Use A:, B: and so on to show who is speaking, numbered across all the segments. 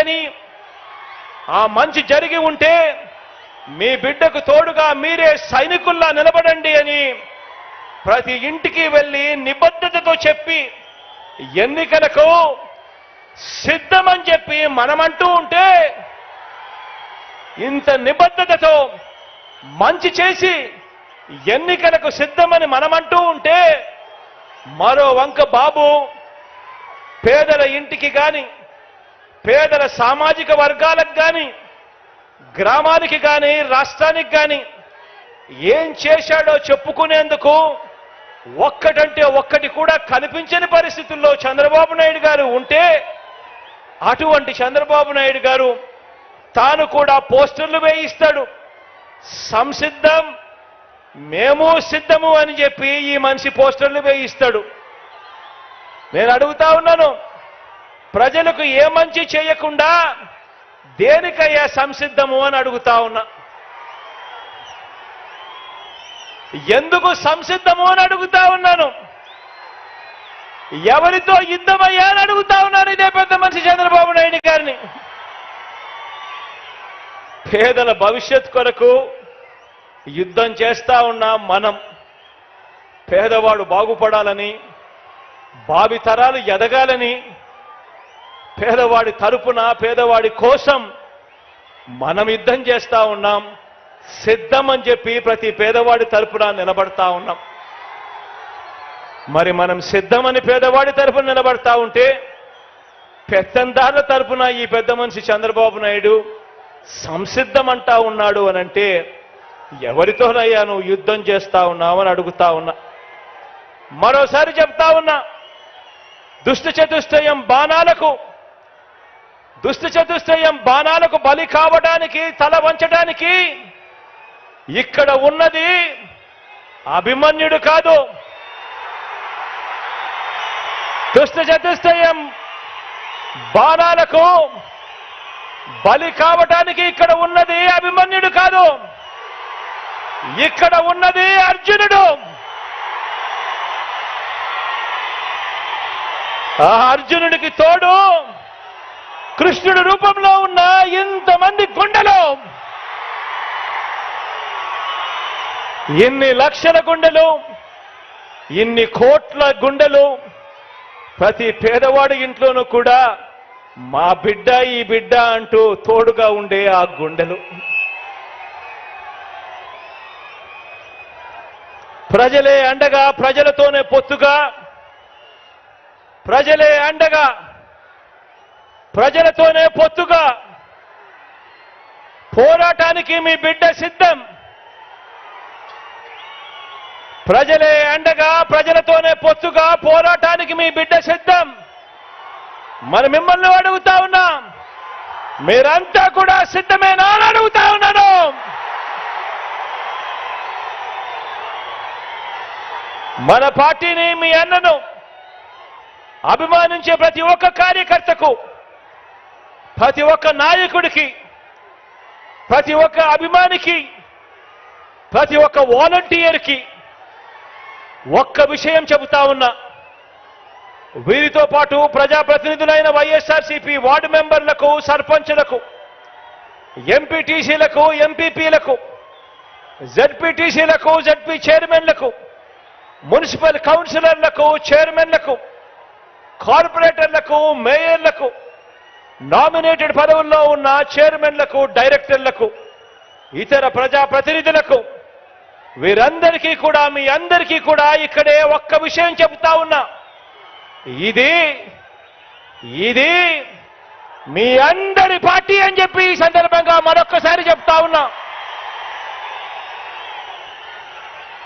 A: అని, ఆ మంచి జరిగి ఉంటే మీ బిడ్డకు తోడుగా మీరే సైనికుల్లా నిలబడండి అని ప్రతి ఇంటికి వెళ్ళి నిబద్ధతతో చెప్పి ఎన్నికలకు సిద్ధమని చెప్పి మనమంటూ ఉంటే, ఇంత నిబద్ధతతో మంచి చేసి ఎన్నికలకు సిద్ధమని మనమంటూ ఉంటే, మరో వంక బాబు పేదల ఇంటికి కానీ, పేదల సామాజిక వర్గాలకు కానీ, గ్రామానికి కానీ, రాష్ట్రానికి కానీ ఏం చేశాడో చెప్పుకునేందుకు ఒక్కటంటే ఒక్కటి కూడా కనిపించని పరిస్థితుల్లో చంద్రబాబు నాయుడు గారు ఉంటే, అటువంటి చంద్రబాబు నాయుడు గారు తాను కూడా పోస్టర్లు వేయిస్తాడు. సంసిద్ధం, మేము సిద్ధము అని చెప్పి ఈ మనిషి పోస్టర్లు వేయిస్తాడు. నేను అడుగుతా ఉన్నాను, ప్రజలకు ఏ మంచి చేయకుండా దేనికయ్యా సంసిద్ధము అని అడుగుతా ఉన్నా. ఎందుకు సంసిద్ధము అని అడుగుతా ఉన్నాను. ఎవరితో యుద్ధమయ్యా అని అడుగుతా ఉన్నాను ఇదే పెద్ద మనిషి చంద్రబాబు నాయుడు గారిని. పేదల భవిష్యత్ కొరకు యుద్ధం చేస్తా ఉన్నాం మనం. పేదవాడు బాగుపడాలని, భావితరాలు ఎదగాలని, పేదవాడి తరపున, పేదవాడి కోసం మనం యుద్ధం చేస్తా ఉన్నాం. సిద్ధం అని చెప్పి ప్రతి పేదవాడి తరపున నిలబడతా ఉన్నాం. మరి మనం సిద్ధమని పేదవాడి తరపున నిలబడతా ఉంటే, పెత్తందారుల తరపున ఈ పెద్ద మనిషి చంద్రబాబు నాయుడు సంసిద్ధం అంటా ఉన్నాడు అనంటే, ఎవరితోనయ్యా నువ్వు యుద్ధం చేస్తా ఉన్నావని అడుగుతా ఉన్నా. మరోసారి చెప్తా ఉన్నా, దుష్ట చతుష్టయం బాణాలకు బలి కావడానికి, తల వంచడానికి ఇక్కడ ఉన్నది అభిమన్యుడు కాదు. దుష్ట చతుష్టయం బాణాలకు బలి కావటానికి ఇక్కడ ఉన్నది అభిమన్యుడు కాదు, ఇక్కడ ఉన్నది అర్జునుడు. ఆ అర్జునుడికి తోడు కృష్ణుడి రూపంలో ఉన్న ఇంతమంది గుండెలు, ఇన్ని లక్షల గుండెలు, ఇన్ని కోట్ల గుండెలు, ప్రతి పేదవాడి ఇంట్లోనూ కూడా మా బిడ్డ, ఈ బిడ్డ అంటూ తోడుగా ఉండే ఆ గుండెలు. ప్రజలే అండగా, ప్రజలతోనే పొత్తుగా, ప్రజలే అండగా, ప్రజలతోనే పొత్తుగా పోరాటానికి మీ బిడ్డ సిద్ధం. ప్రజలే అండగా, ప్రజలతోనే పొత్తుగా పోరాటానికి మీ బిడ్డ సిద్ధం. మరి మిమ్మల్ని అడుగుతా ఉన్నా, మీరంతా కూడా సిద్ధమేనా అని అడుగుతా ఉన్నాను. మన పార్టీని, మీ అన్నను అభిమానించే ప్రతి ఒక్క కార్యకర్తకు, ప్రతి ఒక్క నాయకుడికి, ప్రతి ఒక్క అభిమానికి, ప్రతి ఒక్క వాలంటీర్కి ఒక్క విషయం చెబుతా ఉన్నా. వీరితో పాటు ప్రజాప్రతినిధులైన వైఎస్ఆర్సీపీ వార్డు మెంబర్లకు, సర్పంచులకు, ఎంపీటీసీలకు, ఎంపీపీలకు, జెడ్పీటీసీలకు, జెడ్పీ చైర్మన్లకు, మున్సిపల్ కౌన్సిలర్లకు, చైర్మన్లకు, కార్పొరేటర్లకు, మేయర్లకు, నామినేటెడ్ పదవుల్లో ఉన్న చైర్మన్లకు, డైరెక్టర్లకు, ఇతర ప్రజాప్రతినిధులకు, వీరందరికీ కూడా, మీ అందరికీ కూడా ఇక్కడే ఒక్క విషయం చెబుతా ఉన్నా. ఇది మీ అందరి పార్టీ అని చెప్పి ఈ సందర్భంగా మరొక్కసారి చెప్తా ఉన్నా.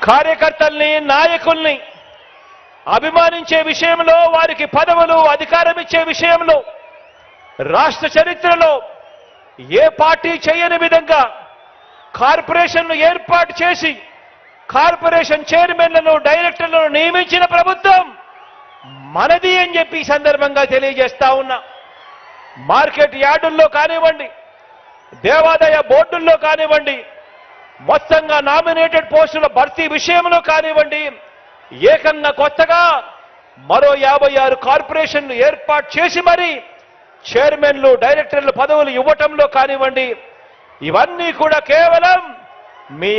A: కార్యకర్తల్ని, నాయకుల్ని అభిమానించే విషయంలో, వారికి పదవులు, అధికారం ఇచ్చే విషయంలో రాష్ట్ర చరిత్రలో ఏ పార్టీ చేయని విధంగా కార్పొరేషన్ను ఏర్పాటు చేసి కార్పొరేషన్ చైర్మన్లను, డైరెక్టర్లను నియమించిన ప్రభుత్వం మనది అని చెప్పి ఈ సందర్భంగా తెలియజేస్తా ఉన్నా. మార్కెట్ యార్డుల్లో కానివ్వండి, దేవాదాయ బోర్డుల్లో కానివ్వండి, మొత్తంగా నామినేటెడ్ పోస్టుల భర్తీ విషయంలో కానివ్వండి, ఏకంగా కొత్తగా మరో 56 కార్పొరేషన్లు ఏర్పాటు చేసి మరి చైర్మన్లు డైరెక్టర్లు పదవులు ఇవ్వటంలో కానివ్వండి, ఇవన్నీ కూడా కేవలం మీ